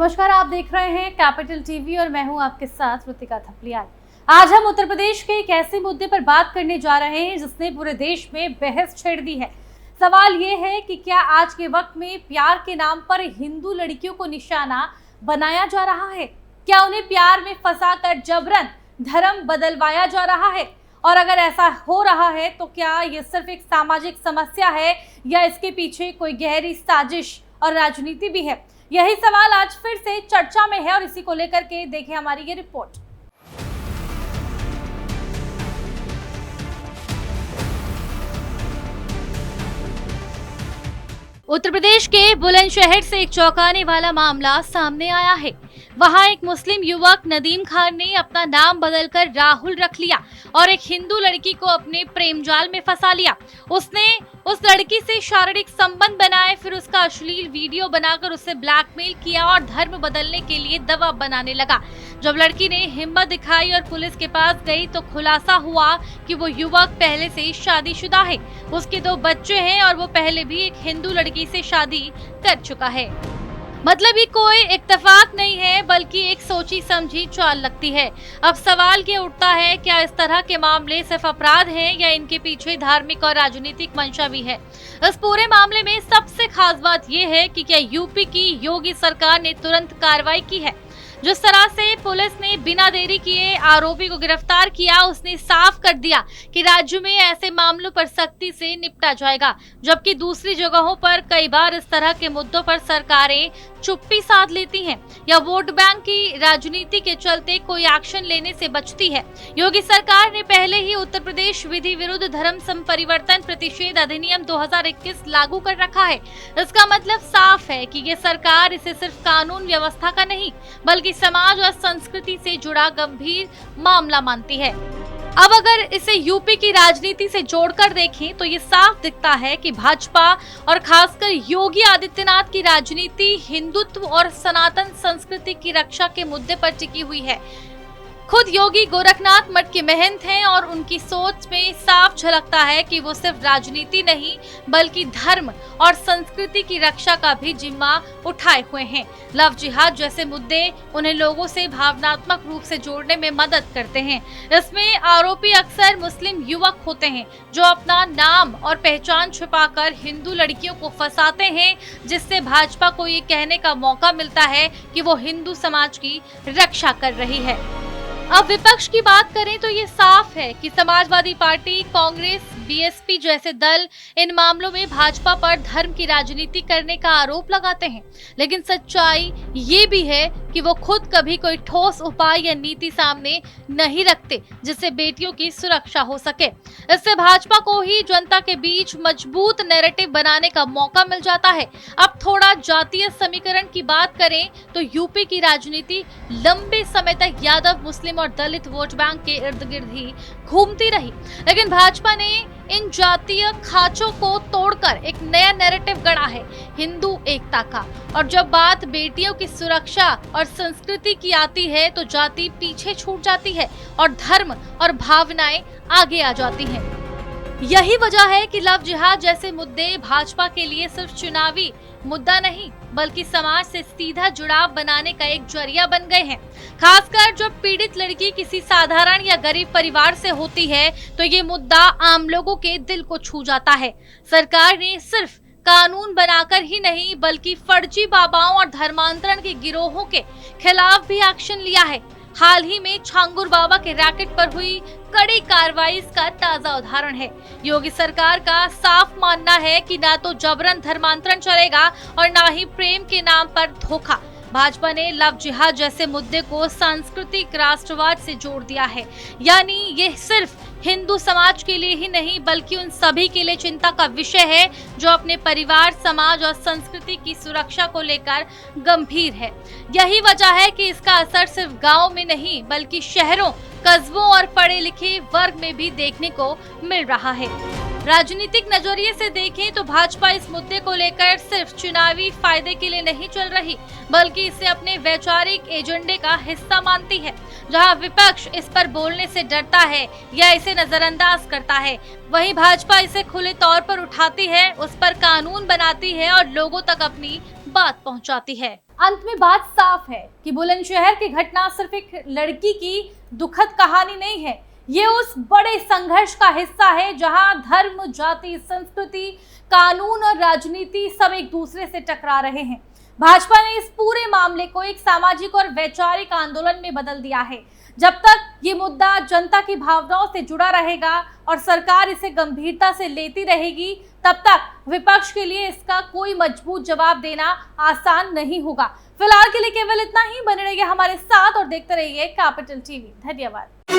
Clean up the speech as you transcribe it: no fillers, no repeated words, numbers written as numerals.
नमस्कार, आप देख रहे हैं कैपिटल टीवी और मैं हूं आपके साथ ऋतिका थपलियाल। आज हम उत्तर प्रदेश के एक ऐसे मुद्दे पर बात करने जा रहे हैं जिसने पूरे देश में बहस छेड़ दी है। सवाल ये है कि क्या आज के वक्त में प्यार के नाम पर हिंदू लड़कियों को निशाना बनाया जा रहा है? क्या उन्हें प्यार में फंसाकर जबरन धर्म बदलवाया जा रहा है? और अगर ऐसा हो रहा है तो क्या ये सिर्फ एक सामाजिक समस्या है या इसके पीछे कोई गहरी साजिश और राजनीति भी है? यही सवाल आज फिर से चर्चा में है और इसी को लेकर के देखें हमारी ये रिपोर्ट। उत्तर प्रदेश के बुलंदशहर से एक चौंकाने वाला मामला सामने आया है। वहां एक मुस्लिम युवक नदीम खान ने अपना नाम बदलकर राहुल रख लिया और एक हिंदू लड़की को अपने प्रेम जाल में फंसा लिया। उसने उस लड़की से शारीरिक संबंध बनाए, फिर उसका अश्लील वीडियो बनाकर उसे ब्लैकमेल किया और धर्म बदलने के लिए दबाव बनाने लगा। जब लड़की ने हिम्मत दिखाई और पुलिस के पास गई तो खुलासा हुआ कि वो युवक पहले से शादीशुदा है। उसके 2 बच्चे हैं और वो पहले भी एक हिंदू लड़की से शादी कर चुका है। मतलब ये कोई इत्तेफाक नहीं है बल्कि एक सोची समझी चाल लगती है। अब सवाल ये उठता है, क्या इस तरह के मामले सिर्फ अपराध हैं या इनके पीछे धार्मिक और राजनीतिक मंशा भी है? इस पूरे मामले में सबसे खास बात यह है कि क्या यूपी की योगी सरकार ने तुरंत कार्रवाई की है। जिस तरह से पुलिस ने बिना देरी किए आरोपी को गिरफ्तार किया, उसने साफ कर दिया कि राज्य में ऐसे मामलों पर सख्ती से निपटा जाएगा। जबकि दूसरी जगहों पर कई बार इस तरह के मुद्दों पर सरकारें चुप्पी साध लेती हैं या वोट बैंक की राजनीति के चलते कोई एक्शन लेने से बचती है। योगी सरकार ने पहले ही उत्तर प्रदेश विधि विरुद्ध धर्म संपरिवर्तन प्रतिषेध अधिनियम 2021 लागू कर रखा है। इसका मतलब साफ है कि ये सरकार इसे सिर्फ कानून व्यवस्था का नहीं बल्कि समाज और संस्कृति से जुड़ा गंभीर मामला मानती है। अब अगर इसे यूपी की राजनीति से जोड़कर देखें तो ये साफ दिखता है कि भाजपा और खासकर योगी आदित्यनाथ की राजनीति हिंदुत्व और सनातन संस्कृति की रक्षा के मुद्दे पर टिकी हुई है। खुद योगी गोरखनाथ मठ के महंत हैं और उनकी सोच में साफ झलकता है कि वो सिर्फ राजनीति नहीं बल्कि धर्म और संस्कृति की रक्षा का भी जिम्मा उठाए हुए हैं। लव जिहाद जैसे मुद्दे उन्हें लोगों से भावनात्मक रूप से जोड़ने में मदद करते हैं। इसमें आरोपी अक्सर मुस्लिम युवक होते हैं जो अपना नाम और पहचान छुपाकर हिंदू लड़कियों को फंसाते हैं, जिससे भाजपा को ये कहने का मौका मिलता है कि वो हिंदू समाज की रक्षा कर रही है। अब विपक्ष की बात करें तो ये साफ है कि समाजवादी पार्टी, कांग्रेस, बीएसपी जैसे दल इन मामलों में भाजपा पर धर्म की राजनीति करने का आरोप लगाते हैं, लेकिन सच्चाई ये भी है कि वो खुद कभी कोई ठोस उपाय या नीति सामने नहीं रखते जिससे बेटियों की सुरक्षा हो सके। इससे भाजपा को ही जनता के बीच मजबूत नैरेटिव बनाने का मौका मिल जाता है। अब थोड़ा जातीय समीकरण की बात करें तो यूपी की राजनीति लंबे समय तक यादव, मुस्लिम और दलित वोट बैंक के इर्द गिर्द ही घूमती रही, लेकिन भाजपा ने इन जातीय खांचों को तोड़कर एक नया नैरेटिव गढ़ा है, हिंदू एकता का। और जब बात बेटियों की सुरक्षा और संस्कृति की आती है तो जाति पीछे छूट जाती है और धर्म और भावनाएं आगे आ जाती हैं। यही वजह है कि लव जिहाद जैसे मुद्दे भाजपा के लिए सिर्फ चुनावी मुद्दा नहीं बल्कि समाज से सीधा जुड़ाव बनाने का एक जरिया बन गए हैं। खासकर जब पीड़ित लड़की किसी साधारण या गरीब परिवार से होती है तो ये मुद्दा आम लोगों के दिल को छू जाता है। सरकार ने सिर्फ कानून बनाकर ही नहीं बल्कि फर्जी बाबाओं और धर्मांतरण के गिरोहों के खिलाफ भी एक्शन लिया है। हाल ही में छांगुर बाबा के रैकेट पर हुई कड़ी कार्रवाई इसका ताजा उदाहरण है। योगी सरकार का साफ मानना है कि ना तो जबरन धर्मांतरण चलेगा और ना ही प्रेम के नाम पर धोखा। भाजपा ने लव जिहाद जैसे मुद्दे को सांस्कृतिक राष्ट्रवाद से जोड़ दिया है, यानी ये सिर्फ हिंदू समाज के लिए ही नहीं बल्कि उन सभी के लिए चिंता का विषय है जो अपने परिवार, समाज और संस्कृति की सुरक्षा को लेकर गंभीर है। यही वजह है कि इसका असर सिर्फ गांव में नहीं बल्कि शहरों, कस्बों और पढ़े लिखे वर्ग में भी देखने को मिल रहा है। राजनीतिक नजरिए से देखें तो भाजपा इस मुद्दे को लेकर सिर्फ चुनावी फायदे के लिए नहीं चल रही बल्कि इसे अपने वैचारिक एजेंडे का हिस्सा मानती है। जहां विपक्ष इस पर बोलने से डरता है या इसे उसे नजरअंदाज करता है। वहीं भाजपा इसे खुले तौर पर उठाती है, उस पर कानून बनाती है और लोगों तक अपनी बात पहुंचाती है। अंत में बात साफ है कि बुलंदशहर की घटना सिर्फ एक लड़की की दुखद कहानी नहीं है, ये उस बड़े संघर्ष का हिस्सा है जहां धर्म, जाति, संस्कृति, कानून और राजनीति सब एक दूसरे से टकरा रहे हैं। भाजपा ने इस पूरे मामले को एक सामाजिक और वैचारिक आंदोलन में बदल दिया है। जब तक ये मुद्दा जनता की भावनाओं से जुड़ा रहेगा और सरकार इसे गंभीरता से लेती रहेगी, तब तक विपक्ष के लिए इसका कोई मजबूत जवाब देना आसान नहीं होगा। फिलहाल के लिए केवल इतना ही। बने रहिए हमारे साथ और देखते रहिए कैपिटल टीवी। धन्यवाद।